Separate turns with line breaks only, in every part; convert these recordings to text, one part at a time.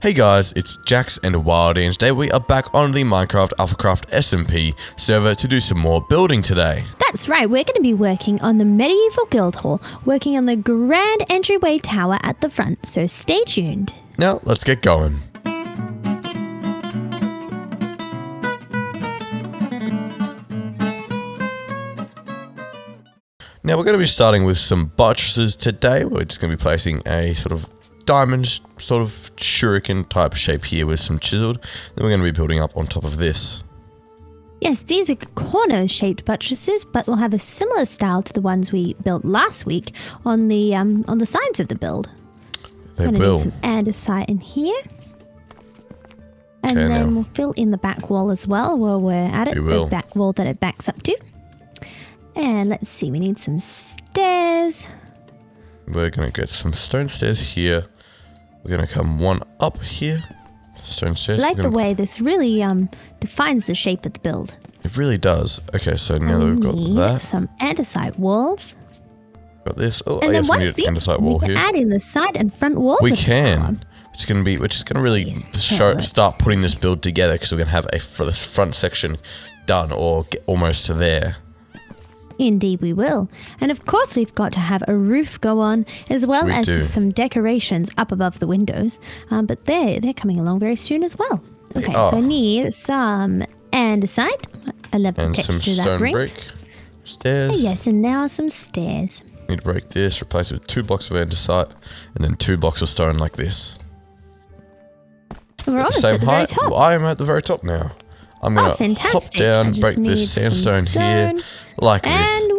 Hey guys, it's Jax and Wildy, and today we are back on the Minecraft AlphaCraft SMP server to do some more building today.
That's right, we're going to be working on the medieval guild hall, working on the grand entryway tower at the front, so stay tuned.
Now, let's get going. Now we're going to be starting with some buttresses today. We're just going to be placing a sort of diamond sort of shuriken type shape here with some chiseled. Then we're going to be building up on top of this.
Yes, these are corner-shaped buttresses, but will have a similar style to the ones we built last week on the sides of the build.
They
will.
will.
Need some andesite in here. And
Okay,
then
now.
we'll fill in the back wall as well while we're at it.
We will.
The back wall that it backs up to. And let's see, we need some stairs.
We're going to get some stone stairs here. We're going to come one up here. Stone stairs.
I like the way this really defines the shape of the build.
It really does. Okay, so now that we've got
Need
that,
some andesite walls.
got this. Oh,
And then
yes, we need
once
an andesite wall
we can
here.
add in the side and front walls.
We
of the
can.
farm.
We're just gonna really
Yes,
start putting this build together because we're gonna have for this front section done or get almost to there.
Indeed, we will. And of course, we've got to have a roof go on, as well
We
as
do.
some decorations up above the windows. But they're coming along very soon as well. Okay, so I need some andesite. I love the
And some
texture that
stone
brings.
brick stairs.
Oh, yes, and now some stairs.
Need to break this, replace it with 2 blocks of andesite, and then 2 blocks of stone like this.
And we're
At the
almost
same
at the very
height.
top.
Well, I am at the very top now. I'm gonna hop
fantastic. I
down,
just
break
need
this
some
sandstone here
stone.
like this.
And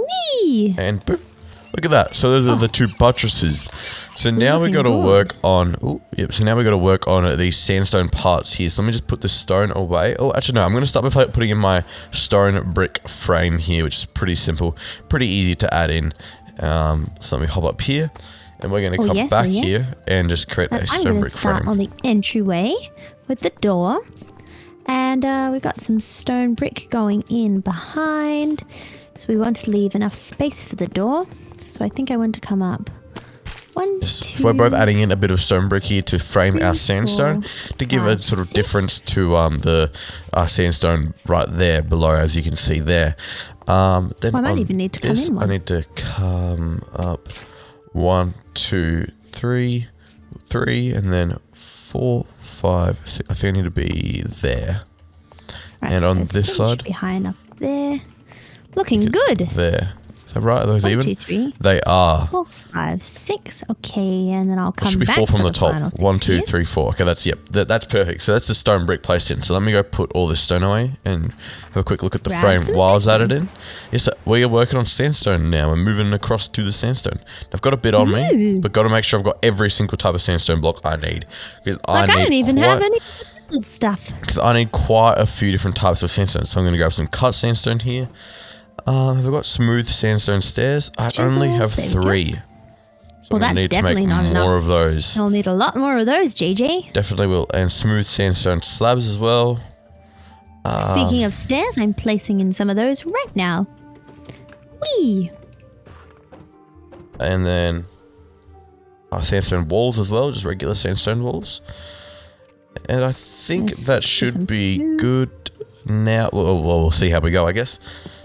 whee!
And boop. Look at that. So those are the 2 buttresses. So now we
Looking
got to
good.
work on. So now we got to work on these sandstone parts here. So let me just put the stone away. Oh, actually no. I'm going to start by putting in my stone brick frame here, which is pretty simple, pretty easy to add in. So let me hop up here, and we're going to come back here and just create
And
a
I'm
stone
going to
brick
start
frame.
on the entryway with the door. And we've got some stone brick going in behind. So we want to leave enough space for the door. So I think I want to come up. 1,
Yes,
2,
we're both adding in a bit of stone brick here to frame
3,
our sandstone
4,
to give a
5,
sort of
6.
difference to the sandstone right there below, as you can see there. Then
I might
on
even need to come
this,
in one.
I need to come up 1, 2, 3, and then 4, 5, 6. I think I need to be there.
Right,
and on
so
this
some
side,
should be high enough there. Looking
it's
good.
there. Is that right? Are those
1,
even?
2, 3,
They are.
4, 5, 6. Okay, and then I'll
It
come
should be
back
4 from
for
the top.
final
1, 2,
here.
3, 4. Okay, that's perfect. So that's the stone brick placed in. So let me go put all this stone away and have a quick look at the
Grab
frame
some
while I was added
sandstone.
in. Yes, we are working on sandstone now. We're moving across to the sandstone. I've got a bit on me,
Ooh.
but got to make sure I've got every single type of sandstone block I need. Because
I don't even have any stuff.
Because I need quite a few different types of sandstone. So I'm going to grab some cut sandstone here. Have I got smooth sandstone stairs? I only have
There we go.
3. So
Well,
I'm going
that's
to need to make
definitely not
more
enough.
of those.
I'll need a lot more of those, JJ.
Definitely will. And smooth sandstone slabs as well.
Speaking of stairs, I'm placing in some of those right now. Whee!
And then sandstone walls as well, just regular sandstone walls. And I think
Let's
that
switch to
should
some
be
smooth.
good now. Well, we'll see how we go, I guess.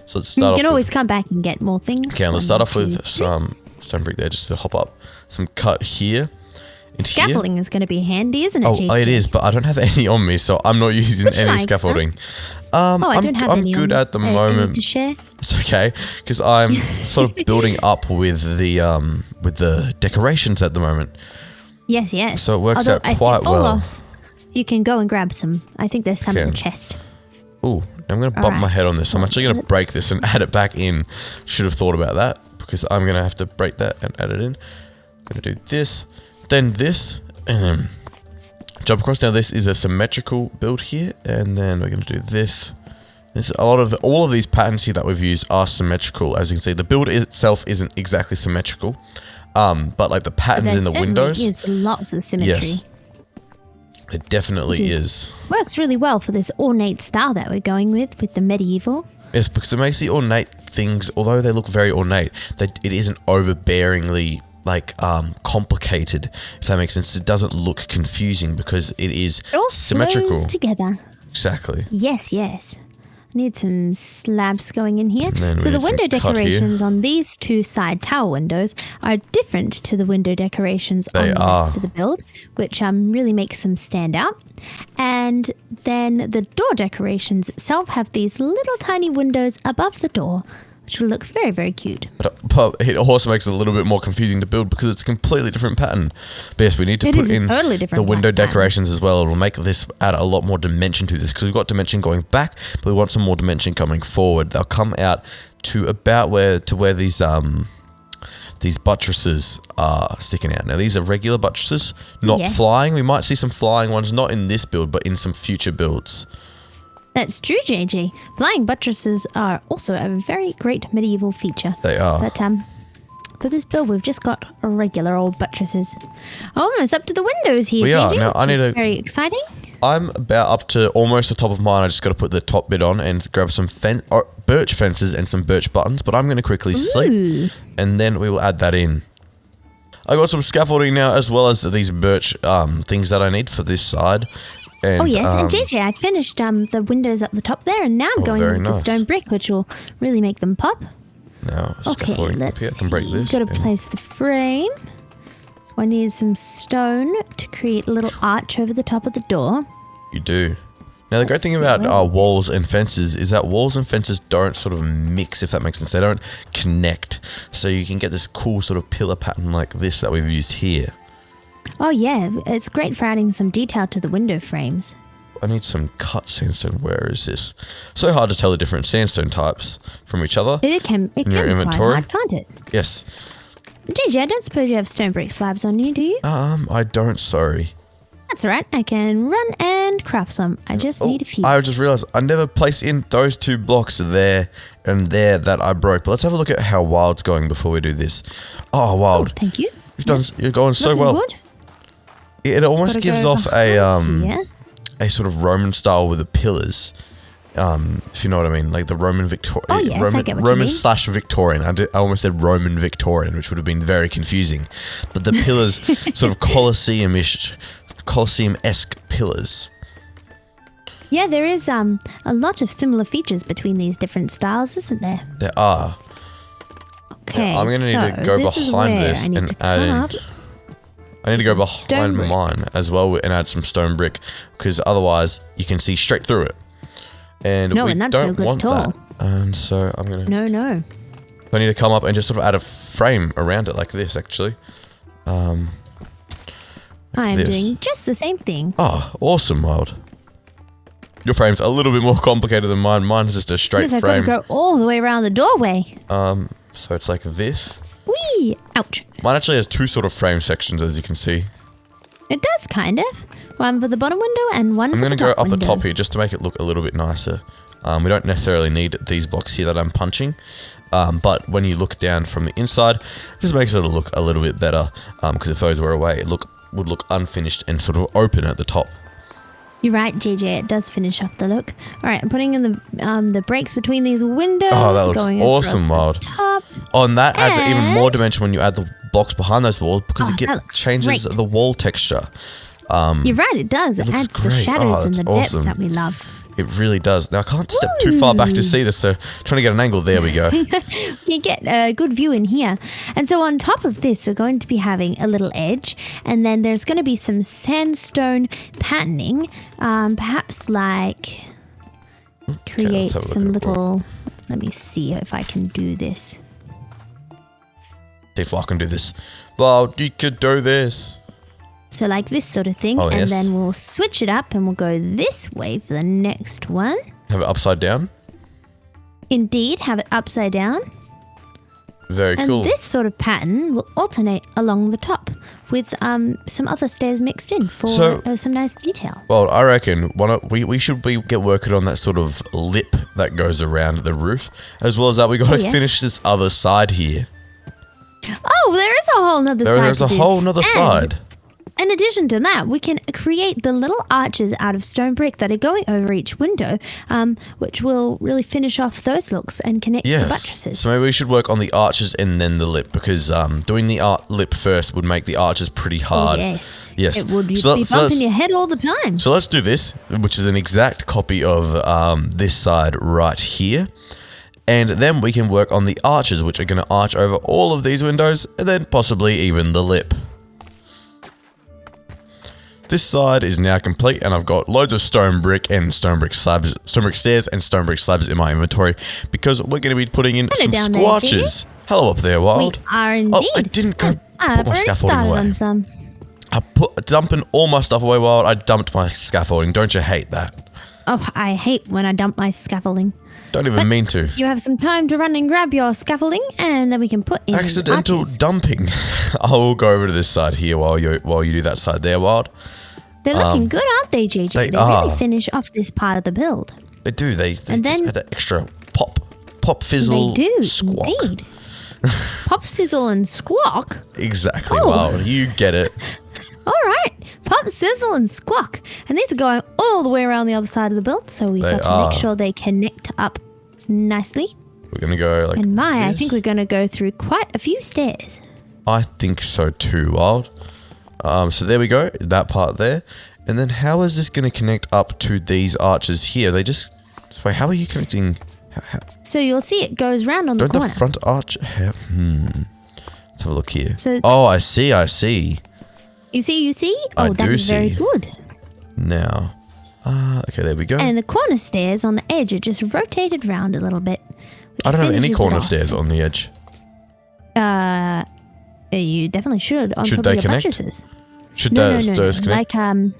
So let's
You
start
can
off
always
with...
come back and get more things.
Okay, let's
1,
start off
2,
with
3.
some stone brick there, just to hop up. Some cut here. Into here.
Scaffolding is going to be handy, isn't it,
Oh,
JJ?
it is, but I don't have any on me, so I'm not using
Would you
any
like some?
scaffolding.
Oh, I don't have
I'm
any
good
on
at the
any
moment.
to share.
It's okay, because I'm sort of building up with the decorations at the moment.
Yes, yes.
So it works
Although
out
if you
quite
fall
well.
off, you can go and grab some. I think there's some in the
Okay.
chest.
Ooh, I'm going to bump
Alright,
my head on this. I'm
so
actually going to
let's-
break this and add it back in. Should have thought about that, because I'm going to have to break that and add it in. I'm going to do this, then this, and then jump across. Now this is a symmetrical build here, and then we're going to do this. There's all of these patterns here that we've used are symmetrical. As you can see, the build itself isn't exactly symmetrical, but like the patterns
There
in the
certainly
windows,
is lots of symmetry.
yes, it definitely
Which
is.
Works really well for this ornate style that we're going with the medieval.
Yes, because it makes the ornate things, although they look very ornate, it isn't overbearingly like complicated, if that makes sense. It doesn't look confusing because it is
It all
symmetrical.
flows together.
Exactly.
Yes, yes. I need some slabs going in here.
then
So
we
the
need
window
some cut
decorations on these two side tower windows are different to the window decorations on the rest of the build, which really makes them stand out. And then the door decorations itself have these little tiny windows above the door, which will look very, very cute.
But it also makes it a little bit more confusing to build because it's a completely different pattern. But yes, we need to put in
totally
the window
pattern.
decorations as well. It will make this add a lot more dimension to this because we've got dimension going back, but we want some more dimension coming forward. They'll come out to about where these buttresses are sticking out. Now these are regular buttresses, not flying. We might see some flying ones, not in this build, but in some future builds.
That's true, JJ. Flying buttresses are also a very great medieval feature.
They are.
But for this build, we've just got regular old buttresses. Almost up to the windows here,
We
JJ.
are. Now, I need to...
Very exciting.
I'm about up to almost the top of mine. I just got to put the top bit on and grab some birch fences and some birch buttons. But I'm going to quickly sleep, and then we will add that in. I got some scaffolding now, as well as these birch things that I need for this side. And,
and JJ, I finished the windows up the top there, and now I'm going with the stone brick, which will really make them pop.
Now,
Okay, let's
I can break this.
Got to place the frame. So I need some stone to create a little arch over the top of the door.
You do. Now, the great thing about walls and fences is that walls and fences don't sort of mix, if that makes sense. They don't connect. So you can get this cool sort of pillar pattern like this that we've used here.
Oh yeah, it's great for adding some detail to the window frames.
I need some cut sandstone. Where is this? So hard to tell the different sandstone types from each other.
It can be quite hard, can't it?
Yes.
JJ, I don't suppose you have stone brick slabs on you, do you?
I don't, sorry.
That's alright, I can run and craft some. I just need a few.
I just realised I never placed in those two blocks there and there that I broke. But let's have a look at how Wild's going before we do this. Oh, Wild.
Oh, thank you.
You're going so well.
Good.
It almost gives off a sort of Roman style with the pillars, if you know what I mean, like the Roman Victorian.
Oh yes, I get what you mean.
Roman/Victorian. I almost said Roman Victorian, which would have been very confusing. But the pillars, sort of Colosseum-esque pillars.
Yeah, there is a lot of similar features between these different styles, isn't there?
There are.
Okay,
now, I'm going to need to go behind this and add in. I need to go behind mine as well and add some stone brick because otherwise you can see straight through it. And we don't want that. And so I'm going to...
No.
I need to come up and just sort of add a frame around it like this, actually.
I'm doing just the same thing.
Oh, awesome, Wild. Your frame's a little bit more complicated than mine. Mine's just a straight frame.
I've got to go all the way around the doorway.
So it's like this.
Whee! Ouch.
Mine actually has two sort of frame sections, as you can see.
It does, kind of. One for the bottom window and one for the top window.
I'm going to go up the top here just to make it look a little bit nicer. We don't necessarily need these blocks here that I'm punching. But when you look down from the inside, it just makes it look a little bit better. Because if those were away, it would look unfinished and sort of open at the top.
You're right, JJ. It does finish off the look. All right, I'm putting in the breaks between these windows.
Oh, that looks awesome, Wild. Oh, and that adds even more dimension when you add the blocks behind those walls because it changes the wall texture.
You're right, it does. It adds the shadows and the depth that we love.
It really does. Now, I can't step too far back to see this, so trying to get an angle. There we go.
You get a good view in here. And so on top of this, we're going to be having a little edge, and then there's going to be some sandstone patterning, perhaps like create some little... Let me see if I can do this.
See if I can do this. Well, you could do this.
So like this sort of thing, and then we'll switch it up and we'll go this way for the next one.
Have it upside down?
Indeed, have it upside down.
Very cool.
And this sort of pattern will alternate along the top with some other stairs mixed in for some nice detail.
Well, I reckon we should get working on that sort of lip that goes around the roof, as well as that we got to finish this other side here.
Oh, there is a whole nother side.
There's a whole nother side.
in addition to that, we can create the little arches out of stone brick that are going over each window, which will really finish off those looks and connect the buttresses.
So maybe we should work on the arches and then the lip, because doing the lip first would make the arches pretty hard.
Oh, yes.
Yes.
It would be bumping your head all the time.
So let's do this, which is an exact copy of this side right here. And then we can work on the arches, which are going to arch over all of these windows, and then possibly even the lip. This side is now complete, and I've got loads of stone brick and stone brick slabs, stone brick stairs and stone brick slabs in my inventory, because we're going to be putting in some squatches. Hello up there, Wild.
We are indeed.
Oh, I didn't go put my scaffolding away.
On some.
Dumping all my stuff away, Wild. I dumped my scaffolding. Don't you hate that?
Oh, I hate when I dump my scaffolding.
Don't even mean to.
You have some time to run and grab your scaffolding, and then we can put in
accidental
arches.
Dumping. I'll go over to this side here while you do that side there, Wild.
They're looking good, aren't they, JJ? They really finish off this part of the build.
They do. They just add that extra pop, fizzle,
they do,
squawk.
Indeed. Pop, sizzle, and squawk?
Exactly, Wild. You get it.
All right. Pop, sizzle, and squawk. And these are going all the way around the other side of the build, so we have to make sure they connect up nicely.
We're going to go like
And
this.
I think we're going to go through quite a few stairs.
I think so too, Wild. So there we go, that part there. And then how is this going to connect up to these arches here? They just... Wait, how are you connecting...
So you'll see it goes round on the corner.
Don't the front arch... Let's have a look here.
So
I see.
You see?
I
Oh,
do
that's very good.
Now. Okay, there we go.
And the corner stairs on the edge are just rotated round a little bit.
I don't have any corner stairs on the edge.
You definitely should. On
Should
top
they
of your
connect?
buttresses.
Should the stairs connect?
Like,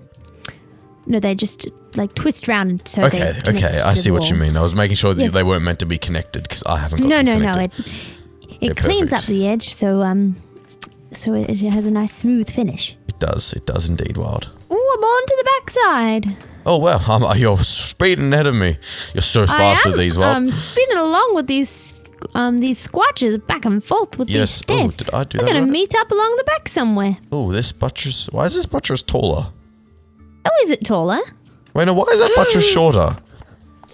no, they just like twist round so they connect
Okay, I
to
see
the
what you
wall.
mean. I was making sure that
Yes.
they weren't meant to be connected, because I haven't got
No.
them connected.
It cleans up the edge, so it has a nice smooth finish.
It does indeed, Wild.
Oh, I'm on to the backside.
Oh, wow, you're speeding ahead of me. You're so fast with these, Wild.
I'm speeding along with these squatches back and forth with these stairs.
Did I do
We're
that
going
right?
to meet up along the back somewhere.
Oh, this buttress... Why is this buttress taller?
Oh, is it taller?
Wait, no, why is that buttress shorter?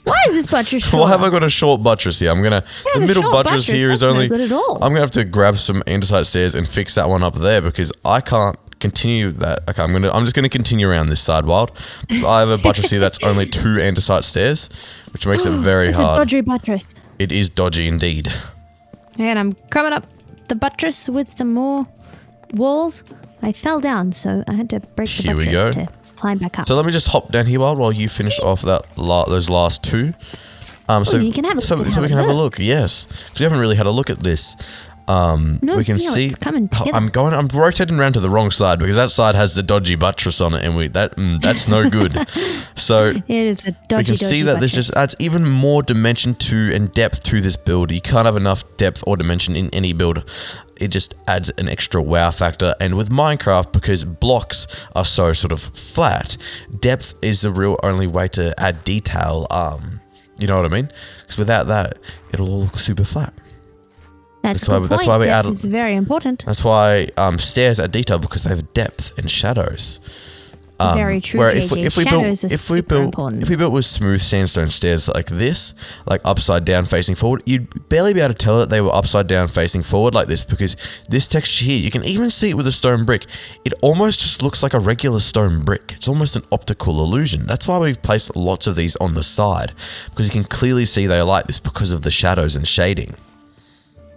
Why is this buttress shorter?
Why have I got a short buttress here? The middle buttress here is only...
Not good at all.
I'm going to have to grab some andesite stairs and fix that one up there, because I can't continue that. Okay, I'm just going to continue around this side, Wild. So I have a buttress here that's only 2 andesite stairs, which makes it very
It's
hard.
a dodgy buttress.
It is dodgy indeed.
And I'm coming up the buttress with some more walls. I fell down, so I had to break the
Here we
buttress
go.
to climb back up.
So let me just hop down here, Wild, while you finish off those last 2. So
you can have a
so
look at
we
how
can
it
have a
looks.
look. Yes, because we haven't really had a look at this. We can see.
It's coming together.
I'm rotating around to the wrong side, because that side has the dodgy buttress on it, and that's no good. So
It is a dodgy,
we can see that this just adds even more dimension to and depth to this build. You can't have enough depth or dimension in any build. It just adds an extra wow factor. And with Minecraft, because blocks are so sort of flat, depth is the real only way to add detail. You know what I mean? Because without that, it'll all look super flat.
That's
why we add.
It's very important.
That's why stairs are detailed, because they have depth and shadows.
Very true.
Where
JJ.
if we built with smooth sandstone stairs like this, like upside down facing forward, you'd barely be able to tell that they were upside down facing forward like this, because this texture here, you can even see it with a stone brick. It almost just looks like a regular stone brick. It's almost an optical illusion. That's why we've placed lots of these on the side, because you can clearly see they are like this because of the shadows and shading.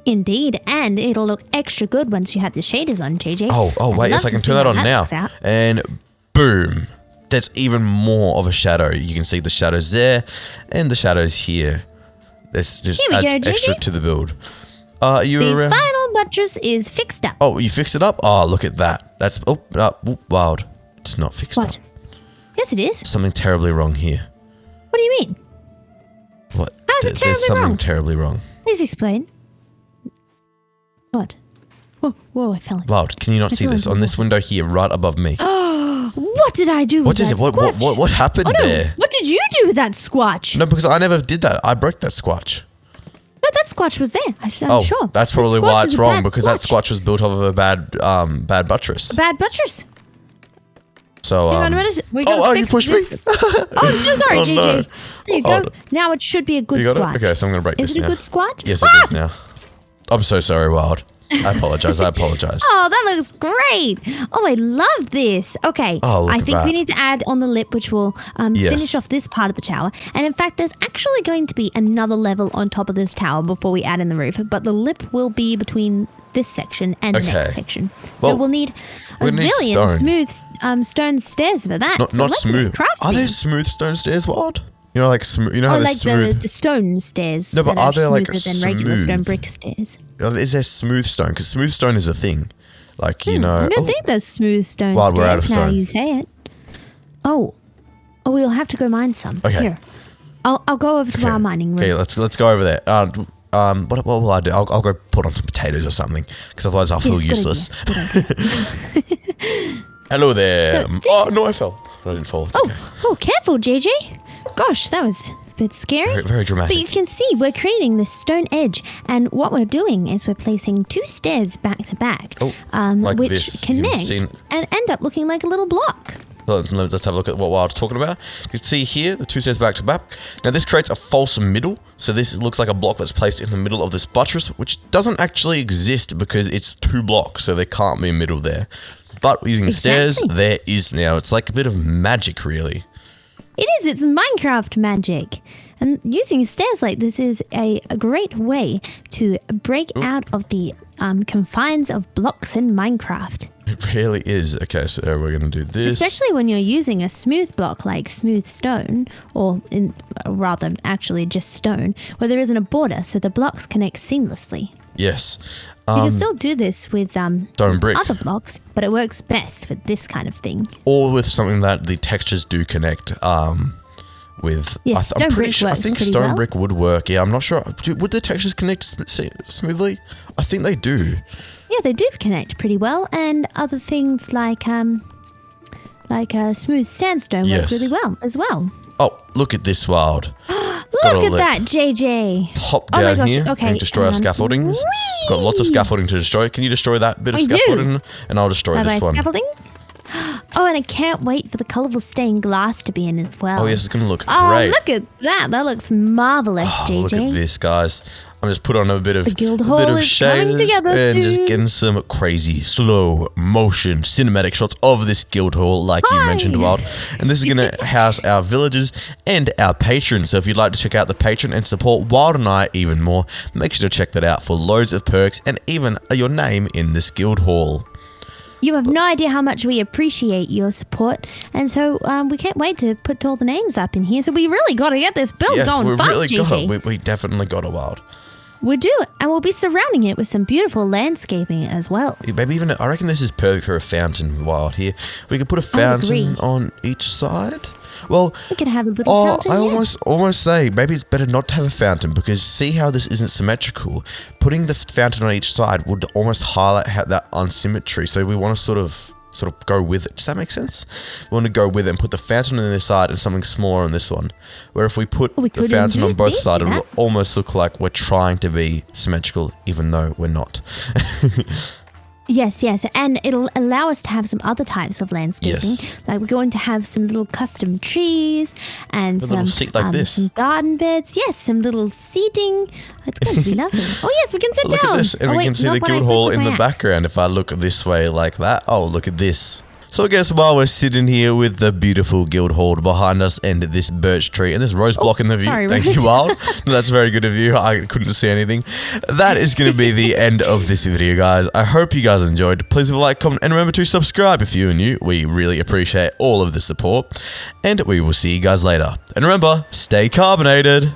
Indeed, and it'll look extra good once you have the shaders on, JJ.
Oh, wait, yes, I can turn that on now. And boom, that's even more of a shadow. You can see the shadows there and the shadows here. This just adds extra to the build. Are you around?
The final buttress is fixed up.
Oh, you fixed it up? Oh, look at that. That's wild. It's not fixed up.
Yes, it is.
Something terribly wrong here.
What do you mean?
What?
How's it terribly
There's something
wrong?
terribly wrong.
Please explain. What? Whoa, I fell in.
Wild, can you not see this? On this window here, right above me.
What did I do with that squatch?
What happened there?
What did you do with that squatch?
No, because I never did that. I broke that squatch.
No, that squatch was there. I'm sure.
That's probably why it's wrong, because that squatch was built off of a bad buttress.
A bad buttress.
So,
Hang on a minute. We
oh,
gotta
you
fix
pushed me.
this. Oh, I'm so sorry,
Oh,
JJ.
no.
There you
Oh,
go. Now it should be a good
You got
squat.
it? Okay, so I'm going to break
Is
this
it
now.
a good squat?
Yes, it is now. I'm so sorry, Wild. I apologize. I apologize.
Oh, that looks great. Oh, I love this. Okay.
Oh, look
I
at
think we
that.
need to add on the lip, which will
Yes.
finish off this part of the tower. And in fact, there's actually going to be another level on top of this tower before we add in the roof. But the lip will be between this section and the
Okay.
next section.
Well,
So we'll need a
we need
zillion
stone.
smooth stone stairs for that.
Not,
So
not
let's get
smooth. Are there
crafting.
smooth stone stairs, Wild? You know, like smooth. You know how
Oh,
they're
like
smooth.
the stone stairs.
No, but
that
are there, like,
smoother than regular stone
smooth?
brick stairs?
Is there smooth stone? Because smooth stone is a thing. Like, you know.
I don't
oh,
think there's smooth stone
Wild,
stairs
we're out of
now
stone.
you say it. Oh, we'll have to go mine some.
Okay.
Here, I'll go over to our mining room.
Okay, let's go over there. What will I do? I'll go put on some potatoes or something, because otherwise I'll feel
Yes, good
useless.
idea, good idea.
Hello there.
So-
Oh no, I fell. I didn't fall. It's okay.
Oh, careful, JJ. Gosh, that was a bit scary.
Very, very dramatic.
But you can see we're creating this stone edge, and what we're doing is we're placing 2 stairs back to back,
Oh, like
which
this. You can
connect
see-
and end up looking like a little block.
Let's have a look at what Wild's talking about. You can see here the 2 stairs back to back. Now this creates a false middle. So this looks like a block that's placed in the middle of this buttress, which doesn't actually exist because it's 2 blocks, so there can't be a middle there. But using stairs,
Exactly.
there is now. It's like a bit of magic, really.
It is. It's Minecraft magic. And using stairs like this is a great way to break out of the confines of blocks in Minecraft.
It really is. Okay, so we're going to do this.
Especially when you're using a smooth block like smooth stone, or rather actually just stone, where there isn't a border, so the blocks connect seamlessly.
Yes.
You can still do this with
Stone brick.
other blocks, but it works best with this kind of thing.
Or with something that the textures do connect with.
Yes,
I'm
stone
pretty
brick
sure. I
works
think
pretty
stone
well.
brick would work. Yeah, I'm not sure. Would the textures connect smoothly? I think they do.
Yeah, they do connect pretty well, and other things like smooth sandstone work
Yes.
really well as well.
Oh, look at this, Wild.
Look at that, JJ.
Hop
Oh my
down
gosh,
here
okay,
and destroy our
hang on.
scaffoldings. Got lots of
Whee!
scaffolding to destroy. Can you destroy that bit of
I do.
scaffolding? And I'll destroy
Bye-bye
this one.
scaffolding. Oh, and I can't wait for the colourful stained glass to be in as well.
Oh, yes, it's going to look
Oh,
great.
look at that. That looks marvellous,
Oh,
JJ.
look at this, guys. I'm just put on a bit of,
The guild
a
hall
bit of
is coming
shaders
together
and just
soon.
getting some crazy slow motion cinematic shots of this guild hall, like you
Hi.
mentioned, Wild. And this is going to house our villagers and our patrons. So if you'd like to check out the patron and support Wild and I even more, make sure to check that out for loads of perks and even your name in this guild hall.
You have no idea how much we appreciate your support, and so we can't wait to put all the names up in here. So we really got to get this build
Yes,
going
we
fast,
really got
JJ.
it. We definitely got a Wild.
We do, and we'll be surrounding it with some beautiful landscaping as well.
Maybe even, I reckon this is perfect for a fountain, Wild, here. We could put a fountain
agree.
on each side. Well,
We could have a little
oh,
fountain.
I
yeah.
almost say maybe it's better not to have a fountain, because see how this isn't symmetrical. Putting the fountain on each side would almost highlight that unsymmetry. So we want to sort of go with it. Does that make sense? We want to go with it and put the fountain on this side and something smaller on this one. Where if we put
We
the
could
fountain on
indeed
both
do
sides, it
that.
will almost look like we're trying to be symmetrical, even though we're not.
Yes, and it'll allow us to have some other types of landscaping.
Yes.
Like we're going to have some little custom trees and
A little
some
seat like this.
some garden beds. Yes, some little seating. It's going to be lovely. Oh yes, we can sit
Look
down.
at this, and
Oh,
we
wait,
can see
not
the
when I
guild
flip
hall
with
in
my
the
axe.
background. If I look this way like that, oh, look at this. So I guess while we're sitting here with the beautiful guild hall behind us and this birch tree and this rose block in the view,
sorry,
thank
Rose.
you, Wild. That's very good of you. I couldn't see anything. That is going to be the end of this video, guys. I hope you guys enjoyed. Please leave a like, comment, and remember to subscribe if you're new. We really appreciate all of the support, and we will see you guys later. And remember, stay carbonated.